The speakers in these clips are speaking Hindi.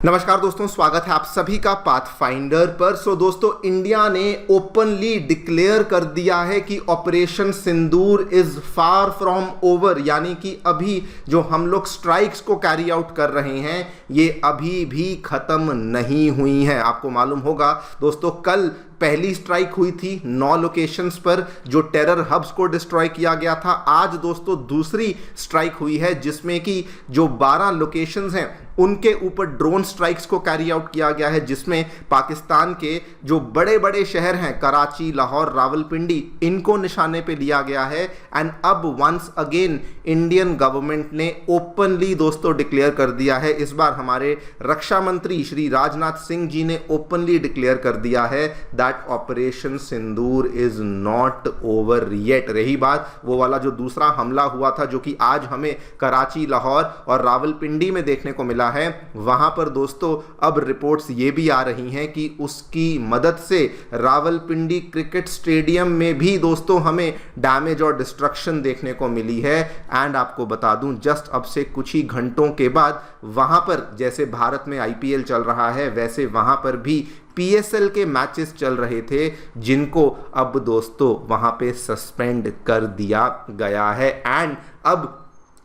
नमस्कार दोस्तों, स्वागत है आप सभी का पाथफाइंडर पर। दोस्तों, इंडिया ने ओपनली डिक्लेयर कर दिया है कि operation Sindoor is far from over, यानी कि अभी जो हम लोग स्ट्राइक्स को कैरी आउट कर रहे हैं ये अभी भी खत्म नहीं हुई हैं। आपको मालूम होगा दोस्तों, कल पहली स्ट्राइक हुई थी 9 लोकेशंस पर जो टेरर हब्स को डिस्ट्रॉय किया गया था। आज दोस्तों दूसरी स्ट्राइक हुई है जिसमें कि जो 12 लोकेशंस हैं उनके ऊपर ड्रोन स्ट्राइक्स को कैरी आउट किया गया है, जिसमें पाकिस्तान के जो बड़े बड़े शहर हैं कराची, लाहौर, रावलपिंडी, इनको निशाने पे लिया गया है। एंड अब वंस अगेन इंडियन गवर्नमेंट ने ओपनली दोस्तों डिक्लेयर कर दिया है। इस बार हमारे रक्षा मंत्री श्री राजनाथ सिंह जी ने ओपनली डिक्लेयर कर दिया है that operation Sindoor is not over yet. रही बात वो वाला जो दूसरा हमला हुआ था जो कि आज हमें कराची, लाहौर और रावलपिंडी में देखने को मिला है, वहां पर दोस्तों अब रिपोर्ट्स ये भी आ रही हैं कि उसकी मदद से रावलपिंडी क्रिकेट स्टेडियम में भी दोस्तों हमें डैमेज और डिस्ट्रक्शन देखने को मिली है। एंड आपको बता दूं, जस्ट अब से कुछ ही घंटों के बाद वहां पर जैसे भारत में आईपीएल चल रहा है वैसे वहां पर भी पीएसएल के मैचेस चल रहे थे जिनको अब दोस्तों वहां पे सस्पेंड कर दिया गया है। एंड अब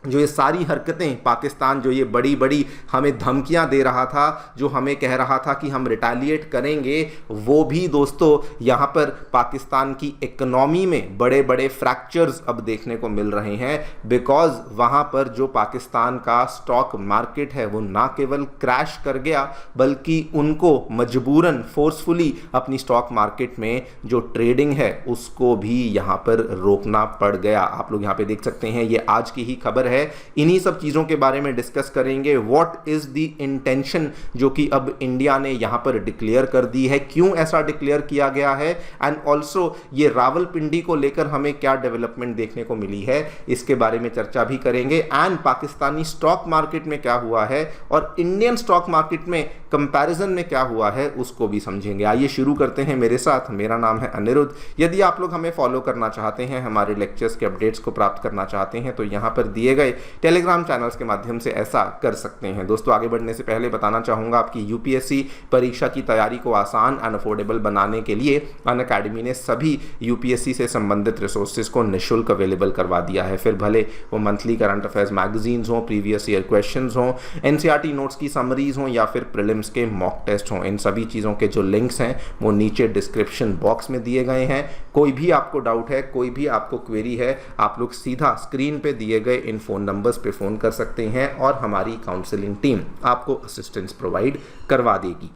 जो ये सारी हरकतें पाकिस्तान जो ये बड़ी बड़ी हमें धमकियां दे रहा था, जो हमें कह रहा था कि हम रिटेलिएट करेंगे, वो भी दोस्तों यहाँ पर पाकिस्तान की इकोनॉमी में बड़े बड़े फ्रैक्चर्स अब देखने को मिल रहे हैं। बिकॉज वहाँ पर जो पाकिस्तान का स्टॉक मार्केट है वो ना केवल क्रैश कर गया बल्कि उनको मजबूरन फोर्सफुली अपनी स्टॉक मार्केट में जो ट्रेडिंग है उसको भी यहाँ पर रोकना पड़ गया। आप लोग यहाँ पे देख सकते हैं, ये आज की ही खबर है। इन्हीं सब चीजों के बारे में डिस्कस करेंगे। व्हाट इज द इंटेंशन जो कि अब इंडिया ने यहां पर डिक्लेयर कर दी है, क्यों ऐसा डिक्लेयर किया गया है, एंड ऑल्सो ये रावलपिंडी को लेकर हमें क्या डेवलपमेंट देखने को मिली है, इसके बारे में चर्चा भी करेंगे। एंड पाकिस्तानी स्टॉक मार्केट में क्या हुआ है और इंडियन स्टॉक मार्केट में कंपैरिजन में क्या हुआ है उसको भी समझेंगे। आइए शुरू करते हैं मेरे साथ। मेरा नाम है अनिरुद्ध। यदि आप लोग हमें फॉलो करना चाहते हैं, हमारे लेक्चर्स के अपडेट्स को प्राप्त करना चाहते हैं, तो यहां पर दिए गए टेलीग्राम चैनल्स के माध्यम से ऐसा कर सकते हैं। दोस्तों, आगे बढ़ने से पहले बताना चाहूंगा, आपकी यूपीएससी परीक्षा की तैयारी को आसान एंड अफोर्डेबल बनाने के लिए अनअकैडमी ने सभी यूपीएससी से संबंधित रिसोर्सेज को निःशुल्क अवेलेबल करवा दिया है। फिर भले वो मंथली करंट अफेयर्स मैगजीन्स हों, प्रीवियस ईयर क्वेश्चंस हों, एनसीईआरटी नोट्स की समरीज हों या फिर प्रीलिम्स के मॉक टेस्ट हों, इन सभी चीज़ों के जो लिंक्स हैं वो नीचे डिस्क्रिप्शन बॉक्स में दिए गए हैं। कोई भी आपको डाउट है, कोई भी आपको क्वेरी है, आप लोग सीधा स्क्रीन पे दिए गए इन फोन नंबर्स पे फ़ोन कर सकते हैं और हमारी काउंसलिंग टीम आपको असिस्टेंस प्रोवाइड करवा देगी।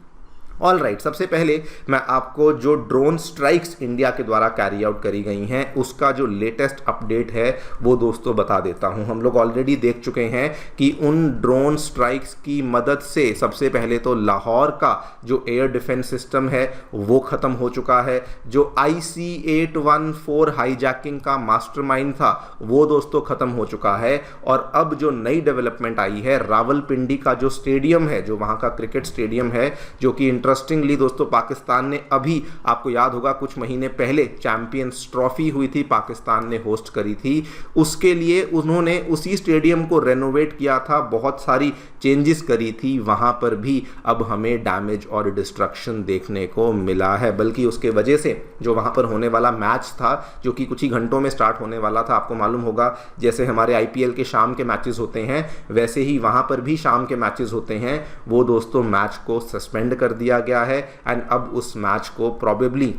ऑल राइट, सबसे पहले मैं आपको जो ड्रोन स्ट्राइक्स इंडिया के द्वारा कैरी आउट करी गई हैं उसका जो लेटेस्ट अपडेट है वो दोस्तों बता देता हूं। हम लोग ऑलरेडी देख चुके हैं कि उन ड्रोन स्ट्राइक्स की मदद से सबसे पहले तो लाहौर का जो एयर डिफेंस सिस्टम है वो ख़त्म हो चुका है। जो IC-814 हाईजैकिंग का मास्टरमाइंड था वो दोस्तों ख़त्म हो चुका है। और अब जो नई डेवलपमेंट आई है, रावलपिंडी का जो स्टेडियम है, जो वहाँ का क्रिकेट स्टेडियम है, जो कि इंटरेस्टिंगली दोस्तों पाकिस्तान ने अभी, आपको याद होगा कुछ महीने पहले चैंपियंस ट्रॉफी हुई थी, पाकिस्तान ने होस्ट करी थी, उसके लिए उन्होंने उसी स्टेडियम को रेनोवेट किया था, बहुत सारी चेंजेस करी थी। वहां पर भी अब हमें डैमेज और डिस्ट्रक्शन देखने को मिला है। बल्कि उसके वजह से जो वहां पर होने वाला मैच था जो कि कुछ ही घंटों में स्टार्ट होने वाला था, आपको मालूम होगा जैसे हमारे आईपीएल के शाम के मैचेस होते हैं वैसे ही वहां पर भी शाम के मैचेस होते हैं, वो दोस्तों मैच को सस्पेंड कर दिया गया है। एंड अब उस मैच को प्रोबेबली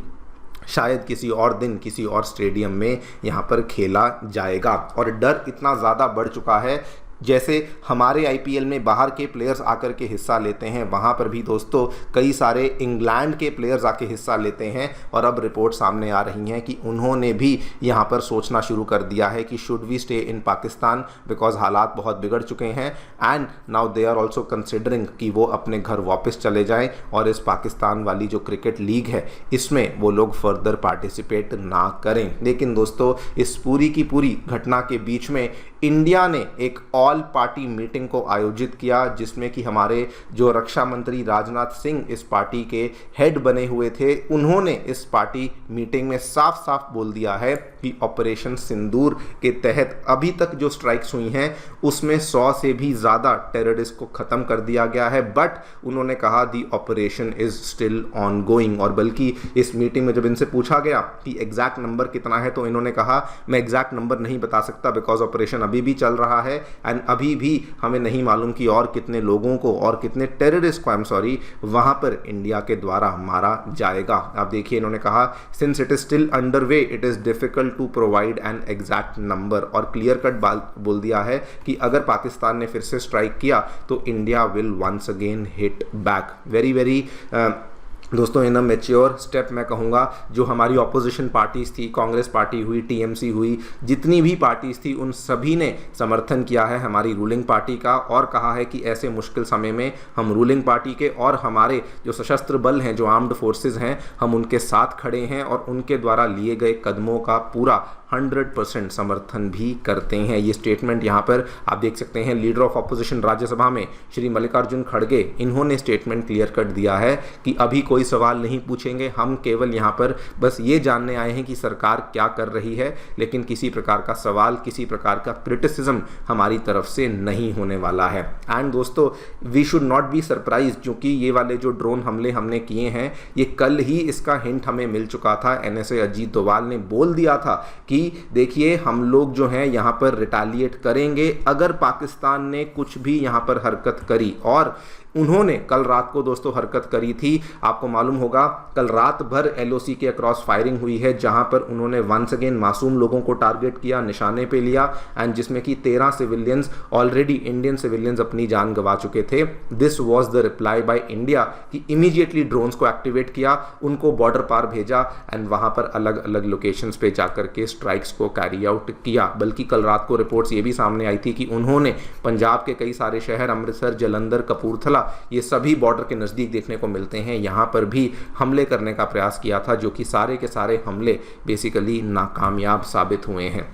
शायद किसी और दिन किसी और स्टेडियम में यहाँ पर खेला जाएगा। और डर इतना ज़्यादा बढ़ चुका है, जैसे हमारे आईपीएल में बाहर के प्लेयर्स आकर के हिस्सा लेते हैं, वहाँ पर भी दोस्तों कई सारे इंग्लैंड के प्लेयर्स आके हिस्सा लेते हैं। और अब रिपोर्ट सामने आ रही हैं कि उन्होंने भी यहाँ पर सोचना शुरू कर दिया है कि should we stay in Pakistan, because हालात बहुत बिगड़ चुके हैं। And now they are also considering कि वो अपने घर वापस चले जाएं और इस पाकिस्तान वाली जो क्रिकेट लीग है इसमें वो लोग फर्दर पार्टिसिपेट ना करें। लेकिन दोस्तों, इस पूरी की पूरी घटना के बीच में इंडिया ने एक ऑल पार्टी मीटिंग को आयोजित किया जिसमें कि हमारे जो रक्षा मंत्री राजनाथ सिंह इस पार्टी के हेड बने हुए थे, उन्होंने इस पार्टी मीटिंग में साफ साफ बोल दिया है कि ऑपरेशन सिंदूर के तहत अभी तक जो स्ट्राइक्स हुई हैं उसमें 100 से भी ज़्यादा टेररिस्ट को ख़त्म कर दिया गया है। बट उन्होंने कहा दी operation is still on going, और बल्कि इस मीटिंग में जब इनसे पूछा गया कि एग्जैक्ट नंबर कितना है तो इन्होंने कहा मैं एग्जैक्ट नंबर नहीं बता सकता बिकॉज ऑपरेशन अभी भी चल रहा है एंड अभी भी हमें नहीं मालूम कि और कितने लोगों को और कितने टेररिस्ट को वहां पर इंडिया के द्वारा मारा जाएगा। आप देखिए इन्होंने कहा since it is still under way it is difficult to provide an exact number, और क्लियर कट बोल दिया है कि अगर पाकिस्तान ने फिर से स्ट्राइक किया तो India will once again hit back. Very very दोस्तों इन अ मैच्योर स्टेप मैं कहूँगा, जो हमारी ऑपोजिशन पार्टीज़ थी, कांग्रेस पार्टी हुई, टीएमसी हुई, जितनी भी पार्टीज़ थी उन सभी ने समर्थन किया है हमारी रूलिंग पार्टी का और कहा है कि ऐसे मुश्किल समय में हम रूलिंग पार्टी के और हमारे जो सशस्त्र बल हैं, जो आर्म्ड फोर्सेस हैं, हम उनके साथ खड़े हैं और उनके द्वारा लिए गए कदमों का पूरा 100% समर्थन भी करते हैं। ये स्टेटमेंट यहाँ पर आप देख सकते हैं, लीडर ऑफ ऑपोजिशन राज्यसभा में श्री मल्लिकार्जुन खड़गे, इन्होंने स्टेटमेंट क्लियर कट दिया है कि अभी कोई सवाल नहीं पूछेंगे, हम केवल यहाँ पर बस ये जानने आए हैं कि सरकार क्या कर रही है, लेकिन किसी प्रकार का सवाल, किसी प्रकार का क्रिटिसिज्म हमारी तरफ से नहीं होने वाला है। एंड दोस्तों we should not be surprise, क्योंकि ये वाले जो ड्रोन हमले हमने किए हैं ये कल ही इसका हिंट हमें मिल चुका था। एनएसए अजीत डोभाल ने बोल दिया था कि देखिए हम लोग जो हैं यहाँ पर रिटालिएट करेंगे अगर पाकिस्तान ने कुछ भी यहाँ पर हरकत करी, और उन्होंने कल रात को दोस्तों हरकत करी थी। आपको मालूम होगा कल रात भर एलओसी के अक्रॉस फायरिंग हुई है जहां पर उन्होंने वंस अगेन मासूम लोगों को टारगेट किया, निशाने पे लिया, एंड जिसमें कि 13 सिविलियंस ऑलरेडी इंडियन सिविलियंस अपनी जान गंवा चुके थे। This was the reply by India कि इमीडिएटली ड्रोन्स को एक्टिवेट किया, उनको बॉर्डर पार भेजा एंड वहां पर अलग अलग लोकेशंस पे जाकर के स्ट्राइक्स को कैरी आउट किया। बल्कि कल रात को रिपोर्ट्स ये भी सामने आई थी कि उन्होंने पंजाब के कई सारे शहर, अमृतसर, जलंधर, कपूरथला, ये सभी बॉर्डर के नज़दीक देखने को मिलते हैं, यहाँ पर भी हमले करने का प्रयास किया था, जो कि सारे के सारे हमले बेसिकली नाकामयाब साबित हुए हैं।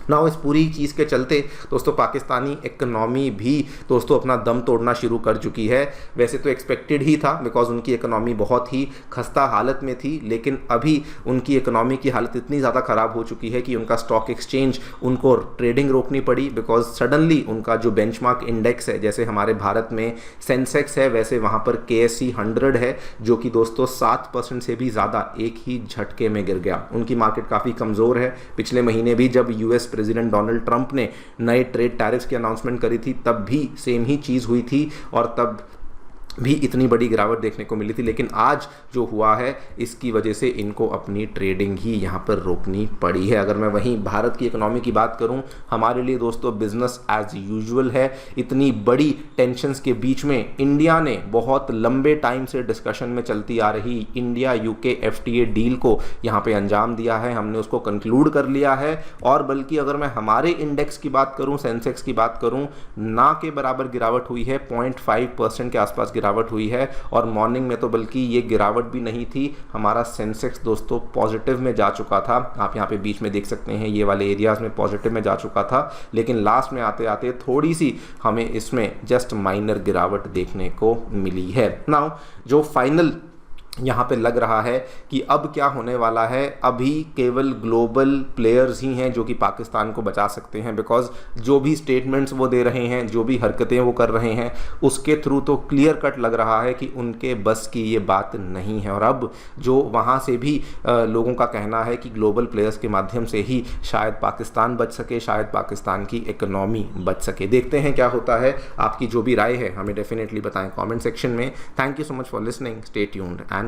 ना इस पूरी चीज़ के चलते दोस्तों पाकिस्तानी इकोनॉमी भी दोस्तों अपना दम तोड़ना शुरू कर चुकी है। वैसे तो एक्सपेक्टेड ही था बिकॉज उनकी इकोनॉमी बहुत ही खस्ता हालत में थी, लेकिन अभी उनकी इकोनॉमी की हालत इतनी ज़्यादा ख़राब हो चुकी है कि उनका स्टॉक एक्सचेंज, उनको ट्रेडिंग रोकनी पड़ी बिकॉज सडनली उनका जो बेंचमार्क इंडेक्स है, जैसे हमारे भारत में सेंसेक्स है वैसे वहाँ पर KSE 100 है, जो कि दोस्तों 7% से भी ज़्यादा एक ही झटके में गिर गया। उनकी मार्केट काफ़ी कमज़ोर है। पिछले महीने भी जब US प्रेसिडेंट डोनाल्ड ट्रंप ने नए ट्रेड टैरिफ्स की अनाउंसमेंट करी थी तब भी सेम ही चीज़ हुई थी और तब भी इतनी बड़ी गिरावट देखने को मिली थी। लेकिन आज जो हुआ है इसकी वजह से इनको अपनी ट्रेडिंग ही यहाँ पर रोकनी पड़ी है। अगर मैं वहीं भारत की इकोनॉमी की बात करूँ, हमारे लिए दोस्तों बिजनेस एज यूजुअल है। इतनी बड़ी टेंशन्स के बीच में इंडिया ने बहुत लंबे टाइम से डिस्कशन में चलती आ रही इंडिया UK FTA डील को यहाँ पे अंजाम दिया है, हमने उसको कंक्लूड कर लिया है। और बल्कि अगर मैं हमारे इंडेक्स की बात करूँ, सेंसेक्स की बात करूँ, ना के बराबर गिरावट हुई है, 0.5% के आसपास गिरावट हुई है। और मॉर्निंग में तो बल्कि ये गिरावट भी नहीं थी, हमारा सेंसेक्स दोस्तों पॉजिटिव में जा चुका था। आप यहाँ पे बीच में देख सकते हैं ये वाले एरियाज में पॉजिटिव में जा चुका था, लेकिन लास्ट में आते आते थोड़ी सी हमें इसमें जस्ट माइनर गिरावट देखने को मिली है। नाउ जो फाइनल यहाँ पे लग रहा है कि अब क्या होने वाला है, अभी केवल ग्लोबल प्लेयर्स ही हैं जो कि पाकिस्तान को बचा सकते हैं। बिकॉज जो भी स्टेटमेंट्स वो दे रहे हैं, जो भी हरकतें वो कर रहे हैं, उसके थ्रू तो क्लियर कट लग रहा है कि उनके बस की ये बात नहीं है। और अब जो वहाँ से भी लोगों का कहना है कि ग्लोबल प्लेयर्स के माध्यम से ही शायद पाकिस्तान बच सके, शायद पाकिस्तान की इकोनॉमी बच सके। देखते हैं क्या होता है। आपकी जो भी राय है हमें डेफिनेटली बताएं कमेंट सेक्शन में। Thank you so much for listening, stay tuned and